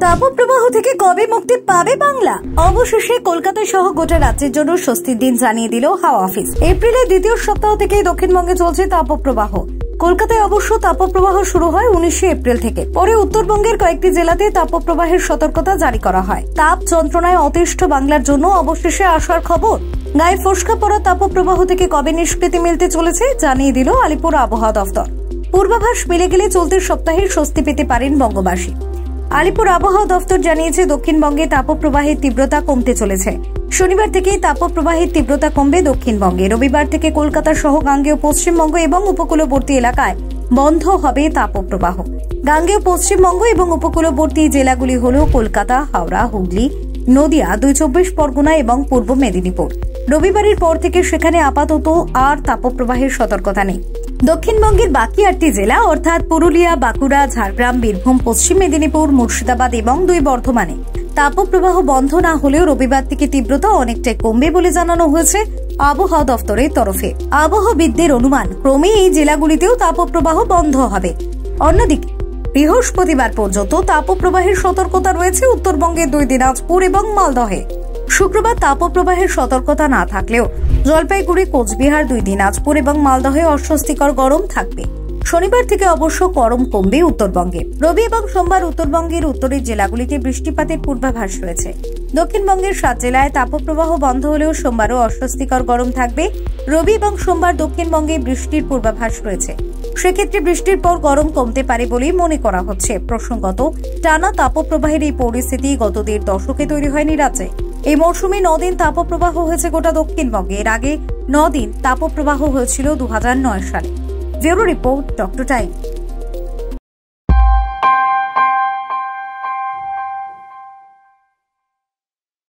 তাপপ্রবাহ থেকে কবে মুক্তি পাবে বাংলা? অবশেষে কলকাতা সহ গোটা রাজ্যের জন্য স্বস্তির দিন জানিয়ে দিল হাওয়া অফিস। এপ্রিলের দ্বিতীয় সপ্তাহ থেকে দক্ষিণবঙ্গে চলছে তাপপ্রবাহ। কলকাতায় অবশ্য তাপপ্রবাহ শুরু হয় 19 এপ্রিল থেকে। পরে উত্তরবঙ্গের কয়েকটি জেলাতে তাপপ্রবাহের সতর্কতা জারি করা হয়। তাপ যন্ত্রণায় অতিষ্ঠ বাংলার জন্য অবশেষে আসার খবর। গায়ে ফোস্কা পড়া তাপপ্রবাহ থেকে কবে নিষ্কৃতি মিলতে চলেছে জানিয়ে দিল আলিপুর আবহাওয়া দফতর। পূর্বাভাস মিলে গেলে চলতি সপ্তাহে স্বস্তি পেতে পারেন বঙ্গবাসী। আলিপুর আবহাওয়া দফতর জানিয়েছে, দক্ষিণবঙ্গে তাপপ্রবাহের তীব্রতা কমতে চলেছে। শনিবার থেকেই তাপপ্রবাহের তীব্রতা কমবে দক্ষিণবঙ্গে। রবিবার থেকে কলকাতা সহ গাঙ্গেয় পশ্চিমবঙ্গ এবং উপকূলবর্তী এলাকায় বন্ধ হবে তাপপ্রবাহ। গাঙ্গেয় পশ্চিমবঙ্গ এবং উপকূলবর্তী জেলাগুলি হল কলকাতা, হাওড়া, হুগলি, নদিয়া, 24 পরগনা এবং পূর্ব মেদিনীপুর। রবিবারের পর থেকে সেখানে আপাতত আর তাপপ্রবাহের সতর্কতা নেই। দক্ষিণবঙ্গের বাকি 8টি জেলা অর্থাৎ পুরুলিয়া, বাঁকুড়া, ঝাড়গ্রাম, বীরভূম, পশ্চিম মেদিনীপুর, মুর্শিদাবাদ এবং 2 বর্ধমানে তাপপ্রবাহ বন্ধ না হলেও রবিবার থেকে তীব্রতা অনেকটাই কমবে বলে জানানো হয়েছে আবহাওয়া দফতরের তরফে। আবহাওয়াবিদদের অনুমান, ক্রমে এই জেলাগুলিতেও তাপপ্রবাহ বন্ধ হবে। অন্যদিকে বৃহস্পতিবার পর্যন্ত তাপপ্রবাহের সতর্কতা রয়েছে উত্তরবঙ্গের 2 দিনাজপুর এবং মালদহে। শুক্রবার তাপপ্রবাহের সতর্কতা না থাকলেও জলপাইগুড়ি, কোচবিহার, 2 দিনাজপুর এবং মালদহে অস্বস্তিকর গরম থাকবে। শনিবার থেকে অবশ্য গরম কমবে উত্তরবঙ্গে। রবি এবং সোমবার উত্তরবঙ্গের উত্তরের জেলাগুলিতে বৃষ্টিপাতের পূর্বাভাস রয়েছে। দক্ষিণবঙ্গের 7 জেলায় তাপপ্রবাহ বন্ধ হলেও সোমবারও অস্বস্তিকর গরম থাকবে। রবি এবং সোমবার দক্ষিণবঙ্গে বৃষ্টির পূর্বাভাস রয়েছে। সেক্ষেত্রে বৃষ্টির পর গরম কমতে পারে বলেই মনে করা হচ্ছে। প্রসঙ্গত, টানা তাপপ্রবাহের এই পরিস্থিতি গত 1.5 দশকে তৈরি হয়নি রাজ্যে। এই মৌসুমে 9 দিন তাপপ্রবাহ হয়েছে গোটা দক্ষিণবঙ্গে। এর আগে 9 দিন তাপপ্রবাহ হয়েছিল 2009 সালে। Bureau report, doctor time.